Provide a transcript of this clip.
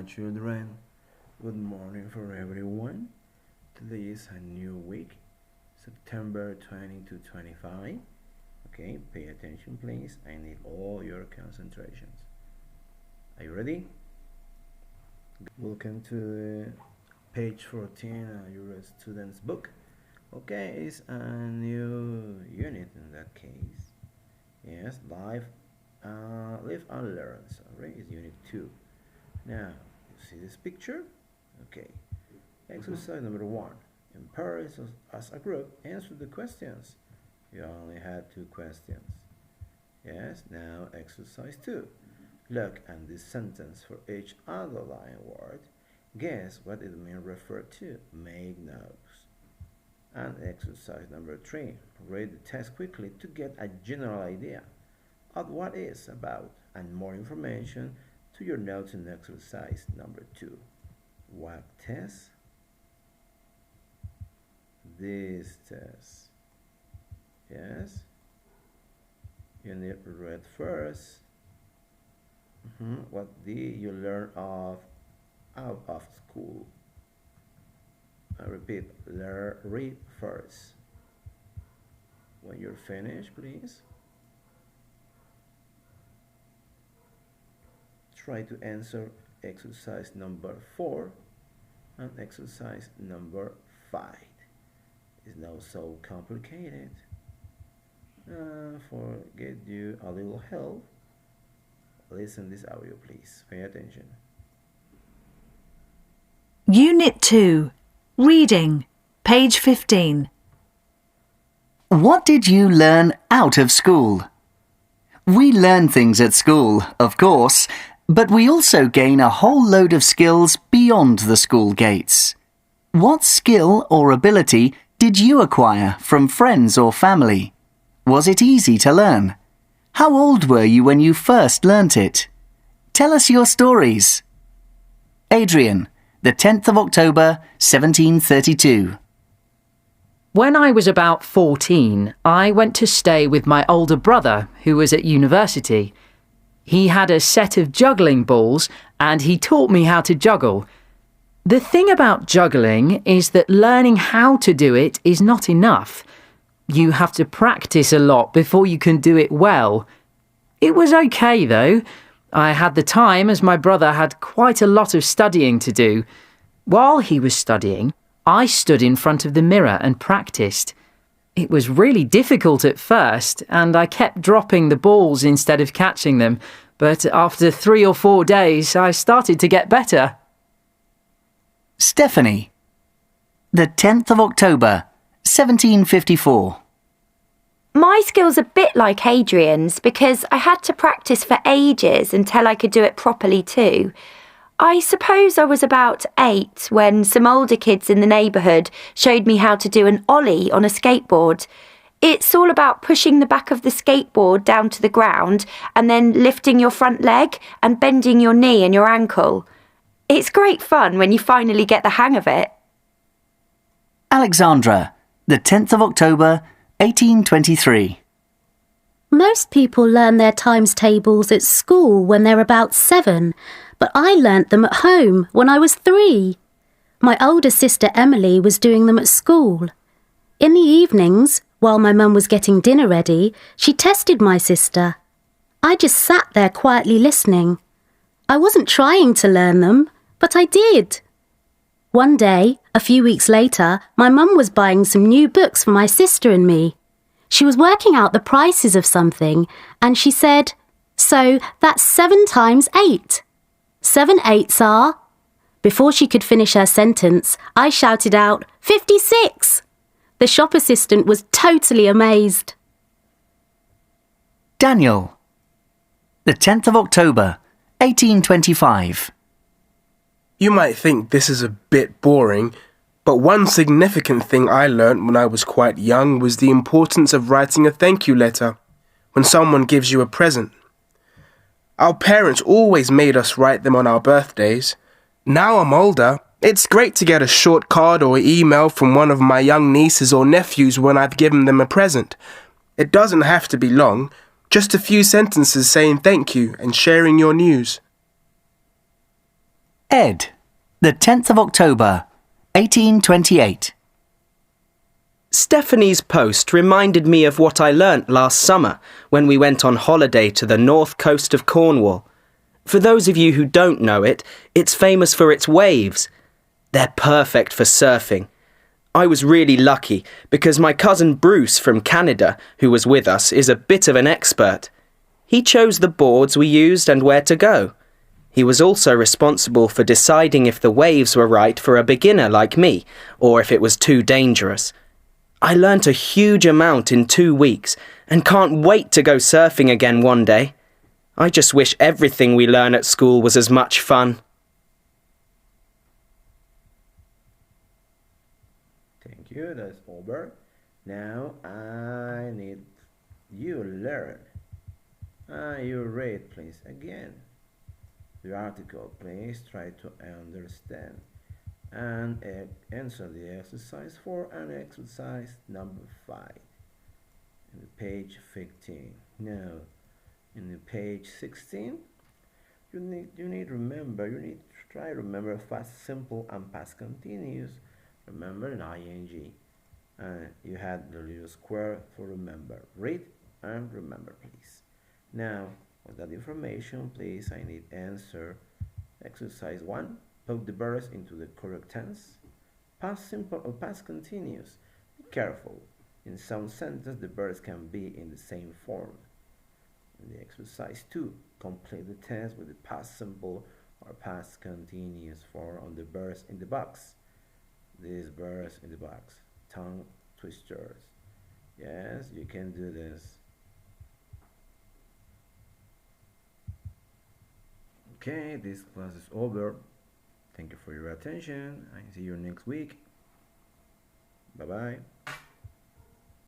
children. Good morning for everyone. Today is a new week, September 20 to 25. Okay, pay attention please. I need all your concentrations. Are you ready? Welcome to page 14 of your student's book. Okay, it's a new unit in that case. Yes, live and learn. Sorry, it's unit 2. Now, you see this picture? Okay. Exercise number 1. In pairs as a group, answer the questions. You only had 2 questions. Yes, now exercise 2. Look at this sentence for each underlined word. Guess what it may refer to. Make notes. And exercise number 3. Read the text quickly to get a general idea of what it's about and more information to your notes in exercise number 2. What test? This test. Yes? You need to read first. What did you learn out of school? I repeat, read first. When you're finished, please try to answer exercise number 4 and exercise number 5. It's not so complicated. For get you a little help, listen this audio please. Pay attention. Unit 2. Reading. Page 15. What did you learn out of school? We learn things at school, of course, but we also gain a whole load of skills beyond the school gates. What skill or ability did you acquire from friends or family? Was it easy to learn? How old were you when you first learnt it? Tell us your stories. Adrian, the 10th of October, 1732. When I was about 14, I went to stay with my older brother, who was at university. He had a set of juggling balls, and he taught me how to juggle. The thing about juggling is that learning how to do it is not enough. You have to practice a lot before you can do it well. It was okay, though. I had the time as my brother had quite a lot of studying to do. While he was studying, I stood in front of the mirror and practiced. It was really difficult at first, and I kept dropping the balls instead of catching them, but after 3 or 4 days, I started to get better. Stephanie, the 10th of October, 1754. My skill's a bit like Adrian's because I had to practice for ages until I could do it properly too. I suppose I was about 8 when some older kids in the neighbourhood showed me how to do an ollie on a skateboard. It's all about pushing the back of the skateboard down to the ground and then lifting your front leg and bending your knee and your ankle. It's great fun when you finally get the hang of it. Alexandra, the 10th of October, 1823. Most people learn their times tables at school when they're about 7, but I learnt them at home when I was 3. My older sister Emily was doing them at school. In the evenings, while my mum was getting dinner ready, she tested my sister. I just sat there quietly listening. I wasn't trying to learn them, but I did. One day, a few weeks later, my mum was buying some new books for my sister and me. She was working out the prices of something, and she said, "So that's 7 times 8. 7 eighths are..." Before she could finish her sentence, I shouted out, 56! The shop assistant was totally amazed. Daniel, the 10th of October, 1825. You might think this is a bit boring, but one significant thing I learnt when I was quite young was the importance of writing a thank you letter when someone gives you a present. Our parents always made us write them on our birthdays. Now I'm older, it's great to get a short card or email from one of my young nieces or nephews when I've given them a present. It doesn't have to be long, just a few sentences saying thank you and sharing your news. Ed, the 10th of October, 1828. Stephanie's post reminded me of what I learnt last summer when we went on holiday to the north coast of Cornwall. For those of you who don't know it, it's famous for its waves. They're perfect for surfing. I was really lucky because my cousin Bruce from Canada, who was with us, is a bit of an expert. He chose the boards we used and where to go. He was also responsible for deciding if the waves were right for a beginner like me, or if it was too dangerous. I learnt a huge amount in 2 weeks and can't wait to go surfing again one day. I just wish everything we learn at school was as much fun. Thank you, that's over. Now I need you learn. You read, please, again. The article, please try to understand. And answer the exercise 4 and exercise number 5 in the page 15. Now in the page 16 you need to try to remember past simple and past continuous. Remember an ing, and you had the little square for remember. Read and remember, please. Now with that information, please, I need answer exercise 1. Put the verbs into the correct tense. Past simple or past continuous. Be careful. In some sentences, the verbs can be in the same form. In the exercise 2, complete the test with the past simple or past continuous form on the verbs in the box. These verbs in the box. Tongue twisters. Yes, you can do this. Okay, this class is over. Thank you for your attention. I see you next week. Bye bye.